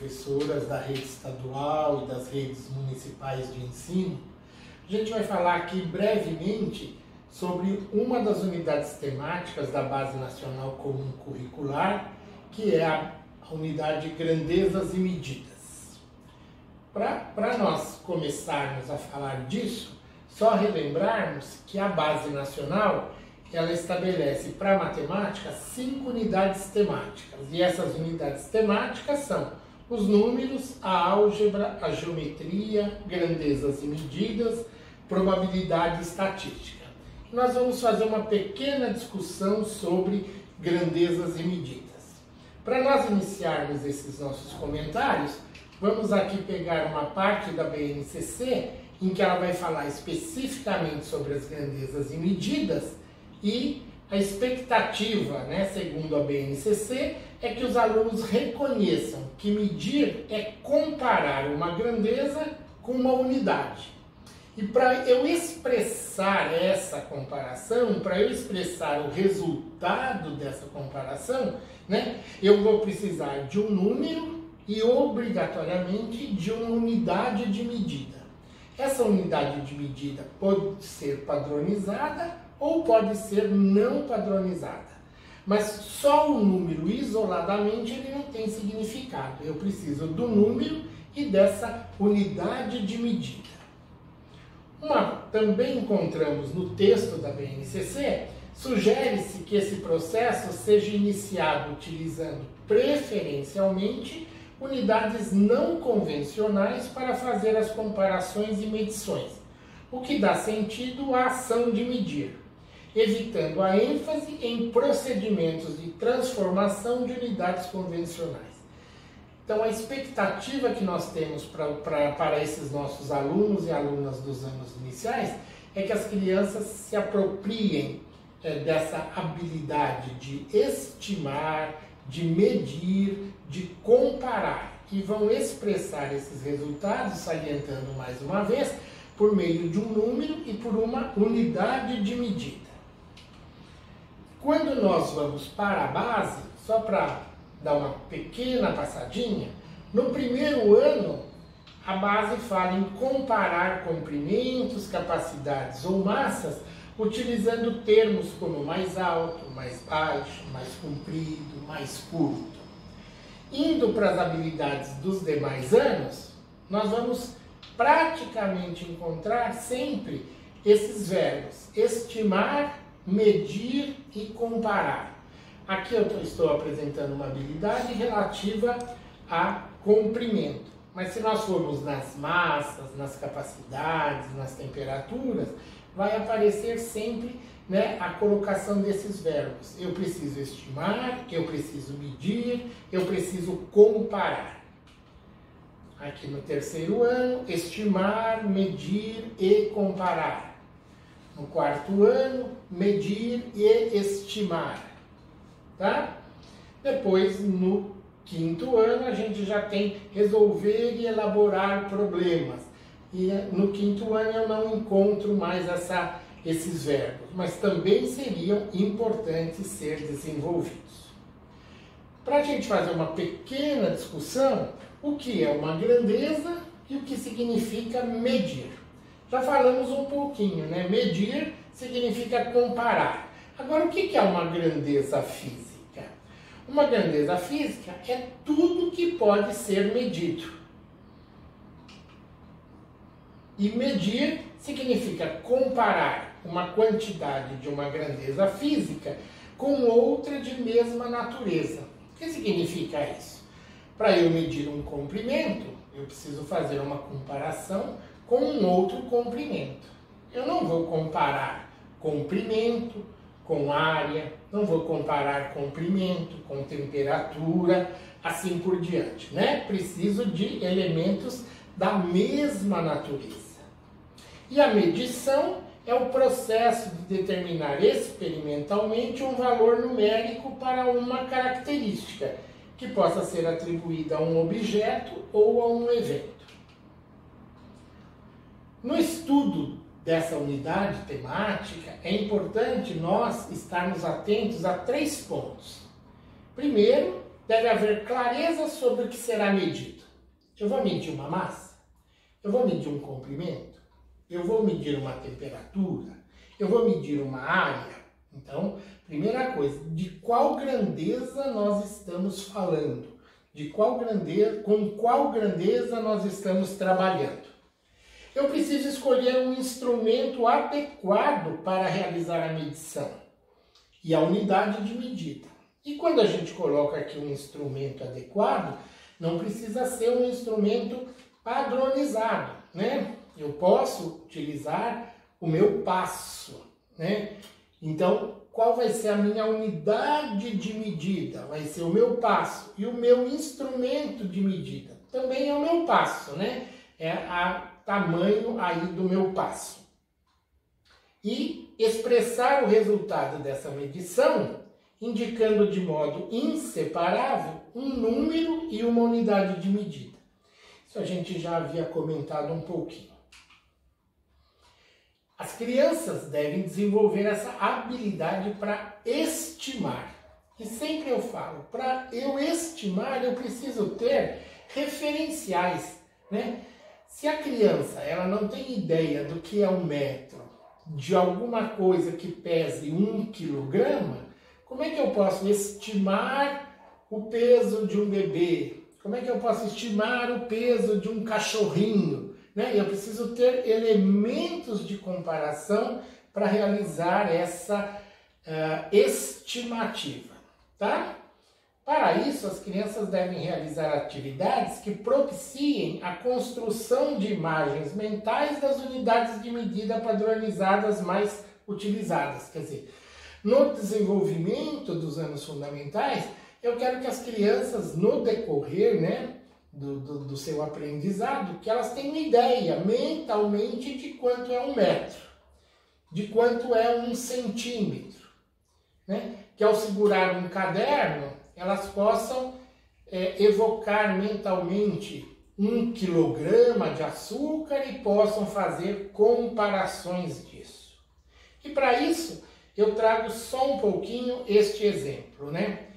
professoras da rede estadual e das redes municipais de ensino. A gente vai falar aqui brevemente sobre uma das unidades temáticas da Base Nacional Comum Curricular, que é a unidade Grandezas e Medidas. Para nós começarmos a falar disso, só relembrarmos que a Base Nacional ela estabelece para a matemática 5 unidades temáticas. E essas unidades temáticas são os números, a álgebra, a geometria, grandezas e medidas, probabilidade e estatística. Nós vamos fazer uma pequena discussão sobre grandezas e medidas. Para nós iniciarmos esses nossos comentários, vamos aqui pegar uma parte da BNCC em que ela vai falar especificamente sobre as grandezas e medidas. E a expectativa, segundo a BNCC, é que os alunos reconheçam que medir é comparar uma grandeza com uma unidade. E para eu expressar essa comparação, para eu expressar o resultado dessa comparação, eu vou precisar de um número e obrigatoriamente de uma unidade de medida. Essa unidade de medida pode ser padronizada ou pode ser não padronizada. Mas só o número isoladamente ele não tem significado. Eu preciso do número e dessa unidade de medida. Também encontramos no texto da BNCC, sugere-se que esse processo seja iniciado utilizando preferencialmente unidades não convencionais para fazer as comparações e medições, o que dá sentido à ação de medir, evitando a ênfase em procedimentos de transformação de unidades convencionais. Então, a expectativa que nós temos para esses nossos alunos e alunas dos anos iniciais é que as crianças se apropriem dessa habilidade de estimar, de medir, de comparar, e vão expressar esses resultados, salientando mais uma vez, por meio de um número e por uma unidade de medida. Quando nós vamos para a base, só para dar uma pequena passadinha, no primeiro ano, a base fala em comparar comprimentos, capacidades ou massas, utilizando termos como mais alto, mais baixo, mais comprido, mais curto. Indo para as habilidades dos demais anos, nós vamos praticamente encontrar sempre esses verbos: estimar, medir e comparar. Aqui eu estou apresentando uma habilidade relativa a comprimento. Mas se nós formos nas massas, nas capacidades, nas temperaturas, vai aparecer sempre a colocação desses verbos. Eu preciso estimar, eu preciso medir, eu preciso comparar. Aqui no terceiro ano, estimar, medir e comparar. No quarto ano, medir e estimar. Tá? Depois, no quinto ano, a gente já tem resolver e elaborar problemas. E no quinto ano eu não encontro mais esses verbos, mas também seriam importantes ser desenvolvidos. Para a gente fazer uma pequena discussão, o que é uma grandeza e o que significa medir. Já falamos um pouquinho, Medir significa comparar. Agora, o que é uma grandeza física? Uma grandeza física é tudo que pode ser medido. E medir significa comparar uma quantidade de uma grandeza física com outra de mesma natureza. O que significa isso? Para eu medir um comprimento, eu preciso fazer uma comparação com um outro comprimento. Eu não vou comparar comprimento com área, não vou comparar comprimento com temperatura, assim por diante, Preciso de elementos da mesma natureza. E a medição é o processo de determinar experimentalmente um valor numérico para uma característica que possa ser atribuída a um objeto ou a um evento. No estudo dessa unidade temática, é importante nós estarmos atentos a 3 pontos. Primeiro, deve haver clareza sobre o que será medido. Eu vou medir uma massa? Eu vou medir um comprimento? Eu vou medir uma temperatura? Eu vou medir uma área? Então, primeira coisa, de qual grandeza nós estamos falando? Com qual grandeza nós estamos trabalhando? Eu preciso escolher um instrumento adequado para realizar a medição e a unidade de medida. E quando a gente coloca aqui um instrumento adequado, não precisa ser um instrumento padronizado, né? Eu posso utilizar o meu passo, né? Então, qual vai ser a minha unidade de medida? Vai ser o meu passo. E o meu instrumento de medida também é o meu passo, né? É o tamanho aí do meu passo. E expressar o resultado dessa medição, indicando de modo inseparável um número e uma unidade de medida. Isso a gente já havia comentado um pouquinho. As crianças devem desenvolver essa habilidade para estimar. E sempre eu falo, para eu estimar, eu preciso ter referenciais, né? Se a criança ela não tem ideia do que é 1 metro, de alguma coisa que pese 1 quilograma, como é que eu posso estimar o peso de um bebê? Como é que eu posso estimar o peso de um cachorrinho? Né? Eu preciso ter elementos de comparação para realizar essa estimativa, tá? Para isso, as crianças devem realizar atividades que propiciem a construção de imagens mentais das unidades de medida padronizadas mais utilizadas. Quer dizer, no desenvolvimento dos anos fundamentais, eu quero que as crianças, no decorrer, né, do seu aprendizado, que elas tenham ideia mentalmente de quanto é 1 metro, de quanto é 1 centímetro, né? Que ao segurar um caderno, elas possam evocar mentalmente 1 quilograma de açúcar e possam fazer comparações disso. E para isso, eu trago só um pouquinho este exemplo, né?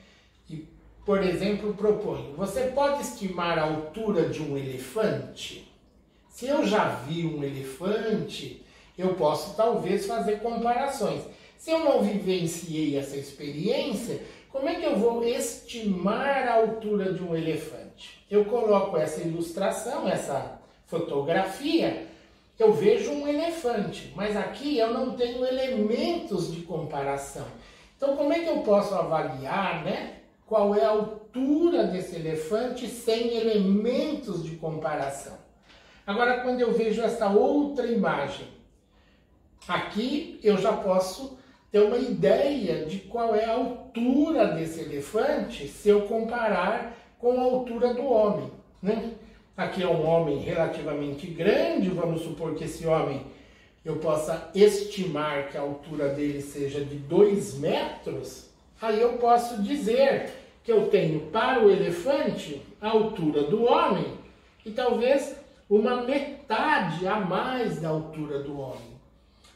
E, por exemplo, proponho, você pode estimar a altura de um elefante? Se eu já vi um elefante, eu posso talvez fazer comparações. Se eu não vivenciei essa experiência, como é que eu vou estimar a altura de um elefante? Eu coloco essa ilustração, essa fotografia, eu vejo um elefante, mas aqui eu não tenho elementos de comparação. Então, como é que eu posso avaliar, né, qual é a altura desse elefante sem elementos de comparação? Agora, quando eu vejo essa outra imagem, aqui eu já posso ter uma ideia de qual é a altura desse elefante se eu comparar com a altura do homem, né? Aqui é um homem relativamente grande, vamos supor que esse homem eu possa estimar que a altura dele seja de 2 metros, aí eu posso dizer que eu tenho para o elefante a altura do homem e talvez uma metade a mais da altura do homem.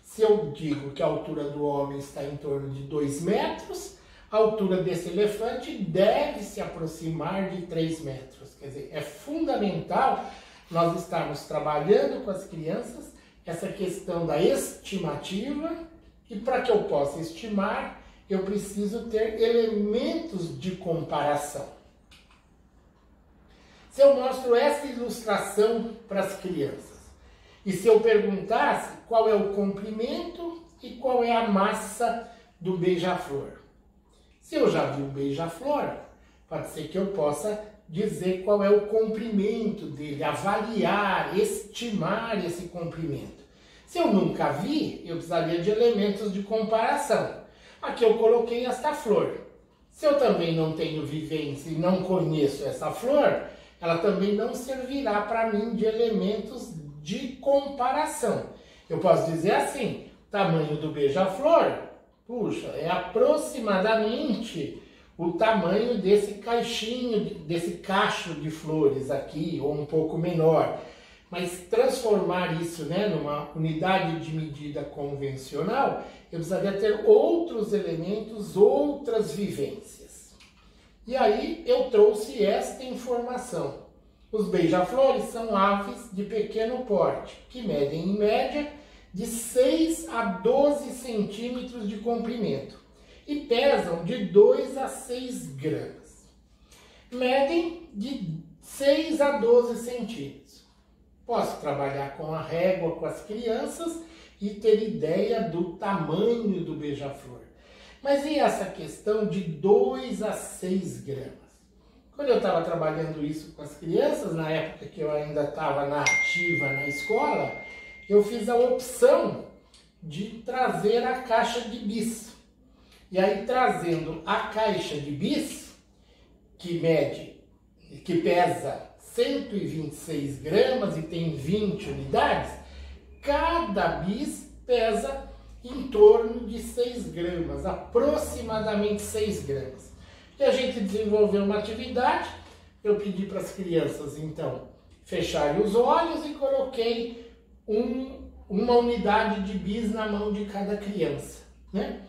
Se eu digo que a altura do homem está em torno de 2 metros, a altura desse elefante deve se aproximar de 3 metros. Quer dizer, é fundamental nós estarmos trabalhando com as crianças essa questão da estimativa, e para que eu possa estimar, eu preciso ter elementos de comparação. Se eu mostro essa ilustração para as crianças, e se eu perguntasse qual é o comprimento e qual é a massa do beija-flor? Se eu já vi um beija-flor, pode ser que eu possa dizer qual é o comprimento dele, avaliar, estimar esse comprimento. Se eu nunca vi, eu precisaria de elementos de comparação. Aqui eu coloquei esta flor. Se eu também não tenho vivência e não conheço essa flor, ela também não servirá para mim de elementos de comparação. Eu posso dizer assim, o tamanho do beija-flor, puxa, é aproximadamente o tamanho desse caixinho, desse cacho de flores aqui, ou um pouco menor. Mas transformar isso, né, numa unidade de medida convencional, eu precisaria ter outros elementos, outras vivências. E aí eu trouxe esta informação. Os beija-flores são aves de pequeno porte, que medem em média de 6 a 12 centímetros de comprimento e pesam de 2 a 6 gramas. Medem de 6 a 12 centímetros. Posso trabalhar com a régua com as crianças e ter ideia do tamanho do beija-flor. Mas e essa questão de 2 a 6 gramas? Quando eu estava trabalhando isso com as crianças, na época que eu ainda estava na ativa na escola, eu fiz a opção de trazer a caixa de bis. E aí, trazendo a caixa de bis, que pesa 126 gramas e tem 20 unidades, cada bis pesa em torno de 6 gramas, aproximadamente 6 gramas. E a gente desenvolveu uma atividade, eu pedi para as crianças, então, fecharem os olhos e coloquei uma unidade de bis na mão de cada criança, né?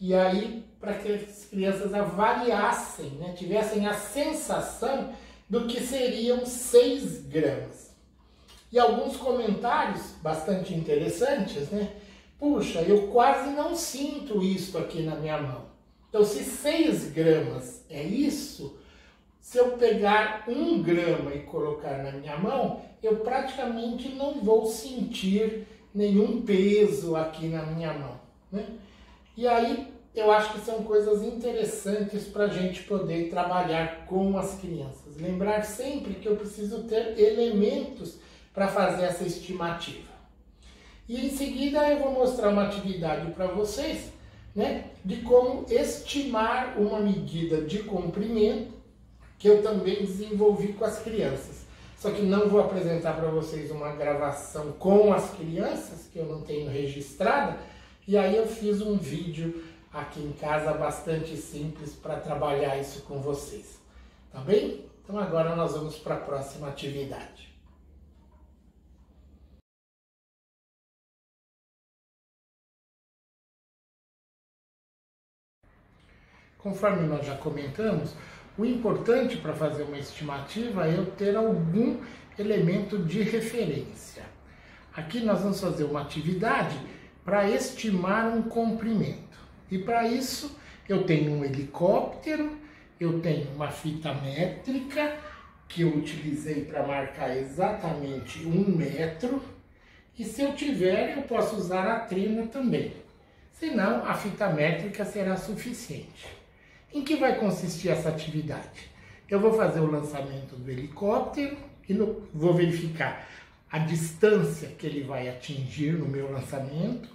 E aí, para que as crianças avaliassem, né, tivessem a sensação do que seriam 6 gramas. E alguns comentários bastante interessantes, né? Puxa, eu quase não sinto isso aqui na minha mão. Então, se 6 gramas é isso, se eu pegar 1 grama e colocar na minha mão, eu praticamente não vou sentir nenhum peso aqui na minha mão, né? E aí, eu acho que são coisas interessantes para a gente poder trabalhar com as crianças. Lembrar sempre que eu preciso ter elementos para fazer essa estimativa. E em seguida eu vou mostrar uma atividade para vocês, né, de como estimar uma medida de comprimento que eu também desenvolvi com as crianças. Só que não vou apresentar para vocês uma gravação com as crianças, que eu não tenho registrada, e aí eu fiz um vídeo aqui em casa bastante simples para trabalhar isso com vocês. Tá bem? Então agora nós vamos para a próxima atividade. Conforme nós já comentamos, o importante para fazer uma estimativa é eu ter algum elemento de referência. Aqui nós vamos fazer uma atividade para estimar um comprimento. E para isso eu tenho um helicóptero, eu tenho uma fita métrica que eu utilizei para marcar exatamente 1 metro. E se eu tiver, eu posso usar a trena também. Senão, a fita métrica será suficiente. Em que vai consistir essa atividade? Eu vou fazer o lançamento do helicóptero e vou verificar a distância que ele vai atingir no meu lançamento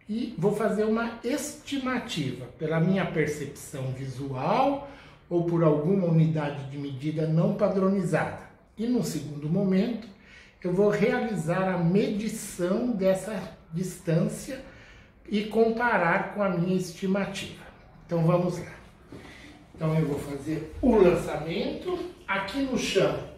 e vou fazer uma estimativa pela minha percepção visual ou por alguma unidade de medida não padronizada. E no segundo momento, eu vou realizar a medição dessa distância e comparar com a minha estimativa. Então vamos lá. Então eu vou fazer o lançamento. Aqui no chão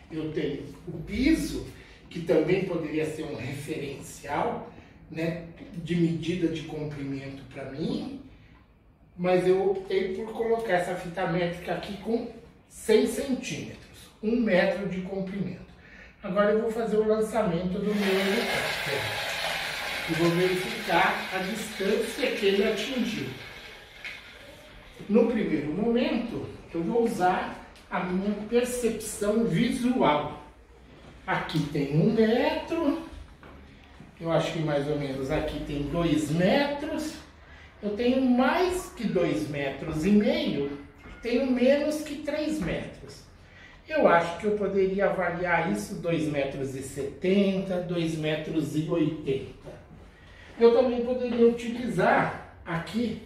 eu tenho o piso, que também poderia ser um referencial, né, de medida de comprimento para mim, mas eu optei por colocar essa fita métrica aqui com 100 centímetros, 1 metro de comprimento. Agora eu vou fazer o lançamento do meu helicóptero e vou verificar a distância que ele atingiu. No primeiro momento, eu vou usar a minha percepção visual. Aqui tem 1 metro, eu acho que mais ou menos aqui tem 2 metros, eu tenho mais que 2,5 metros, tenho menos que 3 metros. Eu acho que eu poderia avaliar isso 2,70 metros, 2,80 metros. Eu também poderia utilizar aqui,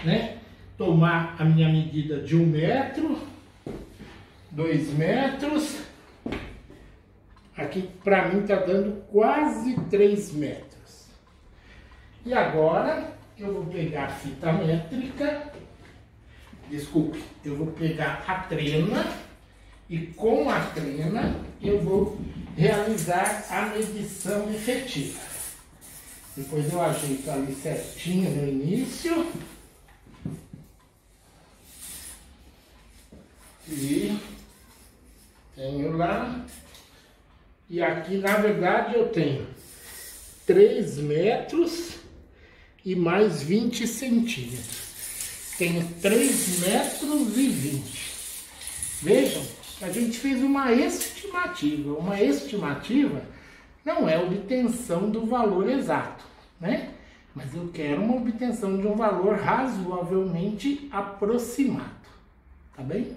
né, tomar a minha medida de 1 metro, 2 metros, aqui para mim está dando quase 3 metros. E agora eu vou pegar a fita métrica, eu vou pegar a trena e com a trena eu vou realizar a medição efetiva. Depois eu ajeito ali certinho no início. E tenho lá. E aqui, na verdade, eu tenho 3 metros e mais 20 centímetros. Tenho 3 metros e 20. Vejam, a gente fez uma estimativa. Uma estimativa não é obtenção do valor exato, né? Mas eu quero uma obtenção de um valor razoavelmente aproximado, tá bem?